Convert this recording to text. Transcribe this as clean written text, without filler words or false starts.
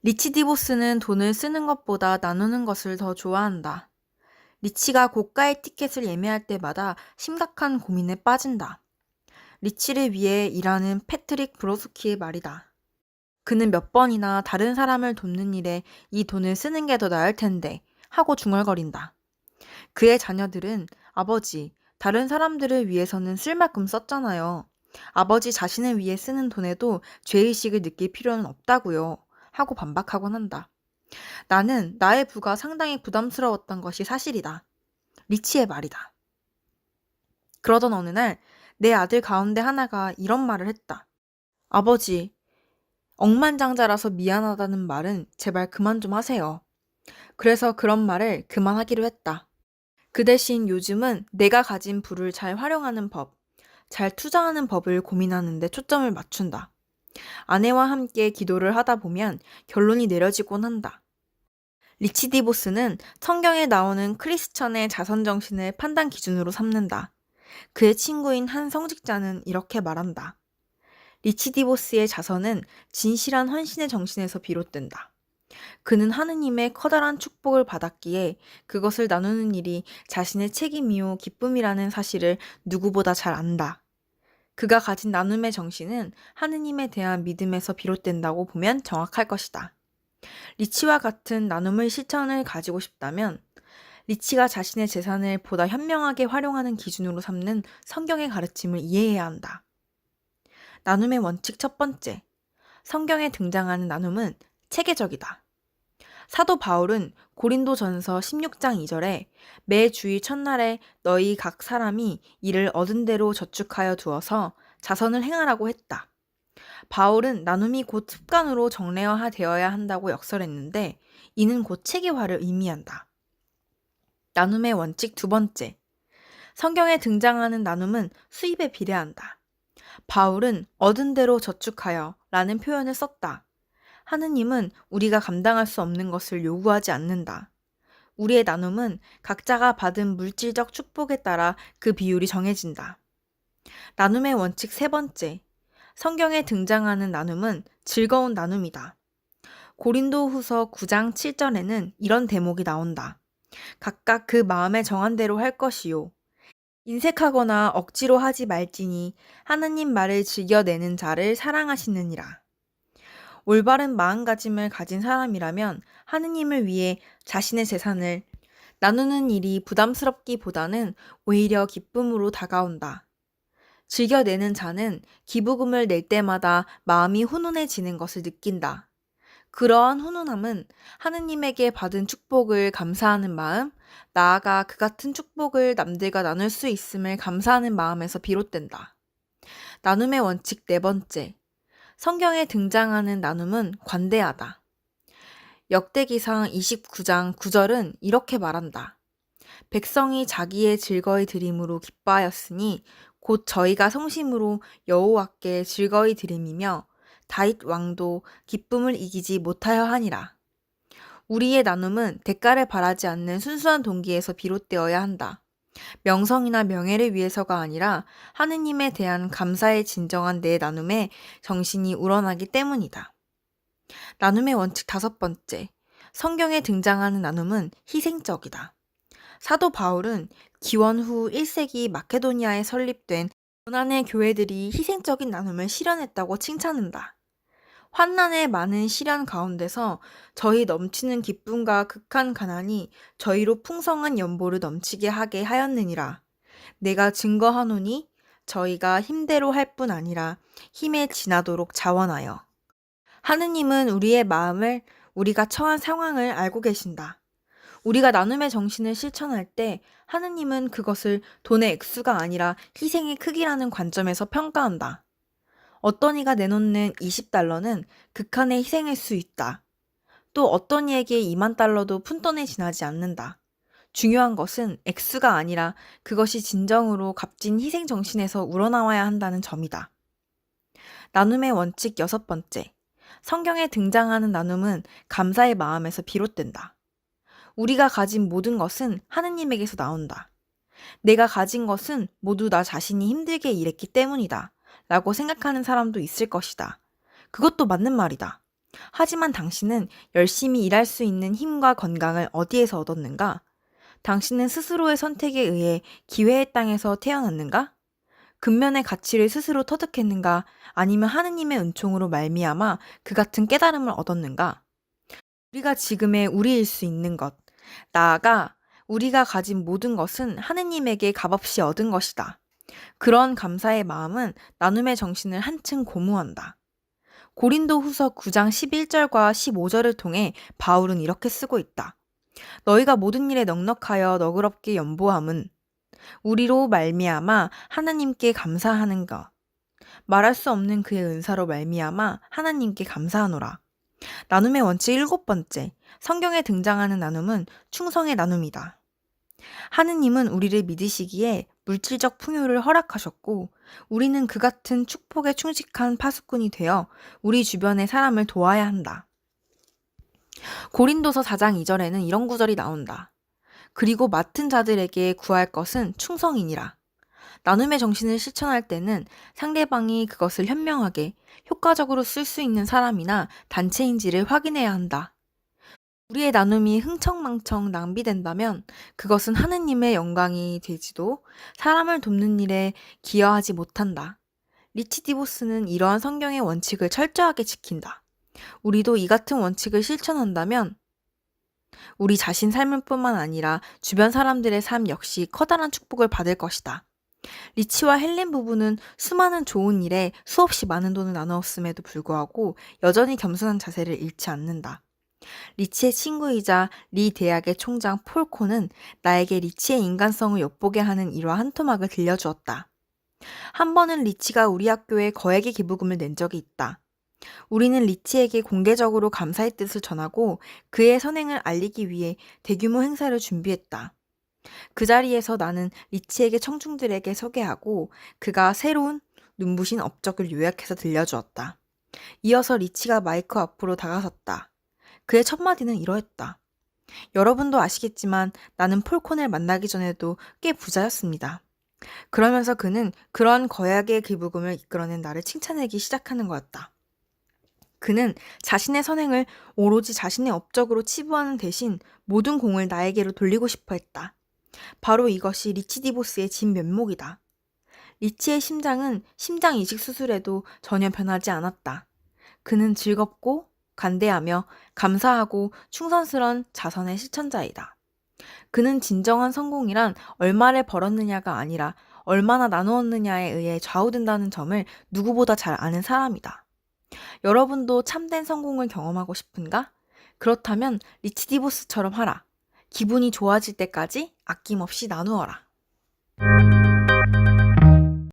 리치 디보스는 돈을 쓰는 것보다 나누는 것을 더 좋아한다. 리치가 고가의 티켓을 예매할 때마다 심각한 고민에 빠진다. 리치를 위해 일하는 패트릭 브로스키의 말이다. 그는 몇 번이나 다른 사람을 돕는 일에 이 돈을 쓰는 게 더 나을 텐데 하고 중얼거린다. 그의 자녀들은 아버지, 다른 사람들을 위해서는 쓸 만큼 썼잖아요. 아버지 자신을 위해 쓰는 돈에도 죄의식을 느낄 필요는 없다고요. 하고 반박하곤 한다. 나는 나의 부가 상당히 부담스러웠던 것이 사실이다. 리치의 말이다. 그러던 어느 날 내 아들 가운데 하나가 이런 말을 했다. 아버지, 억만장자라서 미안하다는 말은 제발 그만 좀 하세요. 그래서 그런 말을 그만하기로 했다. 그 대신 요즘은 내가 가진 부를 잘 활용하는 법, 잘 투자하는 법을 고민하는 데 초점을 맞춘다. 아내와 함께 기도를 하다 보면 결론이 내려지곤 한다. 리치 디보스는 성경에 나오는 크리스천의 자선 정신을 판단 기준으로 삼는다. 그의 친구인 한 성직자는 이렇게 말한다. 리치 디보스의 자선은 진실한 헌신의 정신에서 비롯된다. 그는 하느님의 커다란 축복을 받았기에 그것을 나누는 일이 자신의 책임이요 기쁨이라는 사실을 누구보다 잘 안다. 그가 가진 나눔의 정신은 하느님에 대한 믿음에서 비롯된다고 보면 정확할 것이다. 리치와 같은 나눔의 실천을 가지고 싶다면 리치가 자신의 재산을 보다 현명하게 활용하는 기준으로 삼는 성경의 가르침을 이해해야 한다. 나눔의 원칙 첫 번째. 성경에 등장하는 나눔은 체계적이다. 사도 바울은 고린도전서 16장 2절에 매 주일 첫날에 너희 각 사람이 이를 얻은 대로 저축하여 두어서 자선을 행하라고 했다. 바울은 나눔이 곧 습관으로 정례화되어야 한다고 역설했는데 이는 곧 체계화를 의미한다. 나눔의 원칙 두 번째. 성경에 등장하는 나눔은 수입에 비례한다. 바울은 얻은 대로 저축하여 라는 표현을 썼다. 하느님은 우리가 감당할 수 없는 것을 요구하지 않는다. 우리의 나눔은 각자가 받은 물질적 축복에 따라 그 비율이 정해진다. 나눔의 원칙 세 번째. 성경에 등장하는 나눔은 즐거운 나눔이다. 고린도후서 9장 7절에는 이런 대목이 나온다. 각각 그 마음에 정한 대로 할 것이요. 인색하거나 억지로 하지 말지니 하느님 말을 즐겨내는 자를 사랑하시느니라. 올바른 마음가짐을 가진 사람이라면 하느님을 위해 자신의 재산을 나누는 일이 부담스럽기보다는 오히려 기쁨으로 다가온다. 즐겨내는 자는 기부금을 낼 때마다 마음이 훈훈해지는 것을 느낀다. 그러한 훈훈함은 하느님에게 받은 축복을 감사하는 마음, 나아가 그 같은 축복을 남들과 나눌 수 있음을 감사하는 마음에서 비롯된다. 나눔의 원칙 네 번째. 성경에 등장하는 나눔은 관대하다. 역대기상 29장 9절은 이렇게 말한다. 백성이 자기의 즐거이 드림으로 기뻐하였으니 곧 저희가 성심으로 여호와께 즐거이 드림이며 다윗 왕도 기쁨을 이기지 못하여 하니라. 우리의 나눔은 대가를 바라지 않는 순수한 동기에서 비롯되어야 한다. 명성이나 명예를 위해서가 아니라 하느님에 대한 감사의 진정한 내 나눔에 정신이 우러나기 때문이다. 나눔의 원칙 다섯 번째. 성경에 등장하는 나눔은 희생적이다. 사도 바울은 기원 후 1세기 마케도니아에 설립된 고난의 교회들이 희생적인 나눔을 실현했다고 칭찬한다. 환난의 많은 시련 가운데서 저희 넘치는 기쁨과 극한 가난이 저희로 풍성한 연보를 넘치게 하게 하였느니라. 내가 증거하노니 저희가 힘대로 할 뿐 아니라 힘에 지나도록 자원하여. 하느님은 우리의 마음을, 우리가 처한 상황을 알고 계신다. 우리가 나눔의 정신을 실천할 때 하느님은 그것을 돈의 액수가 아니라 희생의 크기라는 관점에서 평가한다. 어떤 이가 내놓는 20달러는 극한의 희생일 수 있다. 또 어떤 이에게 2만 달러도 푼돈에 지나지 않는다. 중요한 것은 액수가 아니라 그것이 진정으로 값진 희생 정신에서 우러나와야 한다는 점이다. 나눔의 원칙 여섯 번째. 성경에 등장하는 나눔은 감사의 마음에서 비롯된다. 우리가 가진 모든 것은 하느님에게서 나온다. 내가 가진 것은 모두 나 자신이 힘들게 일했기 때문이다. 라고 생각하는 사람도 있을 것이다. 그것도 맞는 말이다. 하지만 당신은 열심히 일할 수 있는 힘과 건강을 어디에서 얻었는가? 당신은 스스로의 선택에 의해 기회의 땅에서 태어났는가? 근면의 가치를 스스로 터득했는가? 아니면 하느님의 은총으로 말미암아 그 같은 깨달음을 얻었는가? 우리가 지금의 우리일 수 있는 것, 나아가 우리가 가진 모든 것은 하느님에게 값없이 얻은 것이다. 그런 감사의 마음은 나눔의 정신을 한층 고무한다. 고린도 후서 9장 11절과 15절을 통해 바울은 이렇게 쓰고 있다. 너희가 모든 일에 넉넉하여 너그럽게 연보함은 우리로 말미암아 하나님께 감사하는 것. 말할 수 없는 그의 은사로 말미암아 하나님께 감사하노라. 나눔의 원칙 7번째, 성경에 등장하는 나눔은 충성의 나눔이다. 하느님은 우리를 믿으시기에 물질적 풍요를 허락하셨고 우리는 그 같은 축복에 충직한 파수꾼이 되어 우리 주변의 사람을 도와야 한다. 고린도서 4장 2절에는 이런 구절이 나온다. 그리고 맡은 자들에게 구할 것은 충성이니라. 나눔의 정신을 실천할 때는 상대방이 그것을 현명하게 효과적으로 쓸 수 있는 사람이나 단체인지를 확인해야 한다. 우리의 나눔이 흥청망청 낭비된다면 그것은 하느님의 영광이 되지도 사람을 돕는 일에 기여하지 못한다. 리치 디보스는 이러한 성경의 원칙을 철저하게 지킨다. 우리도 이 같은 원칙을 실천한다면 우리 자신 삶을 뿐만 아니라 주변 사람들의 삶 역시 커다란 축복을 받을 것이다. 리치와 헬린 부부는 수많은 좋은 일에 수없이 많은 돈을 나누었음에도 불구하고 여전히 겸손한 자세를 잃지 않는다. 리치의 친구이자 리 대학의 총장 폴 코는 나에게 리치의 인간성을 엿보게 하는 일화 한 토막을 들려주었다. 한 번은 리치가 우리 학교에 거액의 기부금을 낸 적이 있다. 우리는 리치에게 공개적으로 감사의 뜻을 전하고 그의 선행을 알리기 위해 대규모 행사를 준비했다. 그 자리에서 나는 리치에게 청중들에게 소개하고 그가 새로운 눈부신 업적을 요약해서 들려주었다. 이어서 리치가 마이크 앞으로 다가섰다. 그의 첫 마디는 이러했다. 여러분도 아시겠지만 나는 폴콘을 만나기 전에도 꽤 부자였습니다. 그러면서 그는 그런 거액의 기부금을 이끌어낸 나를 칭찬하기 시작하는 거였다. 그는 자신의 선행을 오로지 자신의 업적으로 치부하는 대신 모든 공을 나에게로 돌리고 싶어 했다. 바로 이것이 리치 디보스의 진면목이다. 리치의 심장은 심장 이식 수술에도 전혀 변하지 않았다. 그는 즐겁고 간대하며 감사하고 충성스런 자선의 실천자이다. 그는 진정한 성공이란 얼마를 벌었느냐가 아니라 얼마나 나누었느냐에 의해 좌우된다는 점을 누구보다 잘 아는 사람이다. 여러분도 참된 성공을 경험하고 싶은가? 그렇다면 리치 디보스처럼 하라. 기분이 좋아질 때까지 아낌없이 나누어라.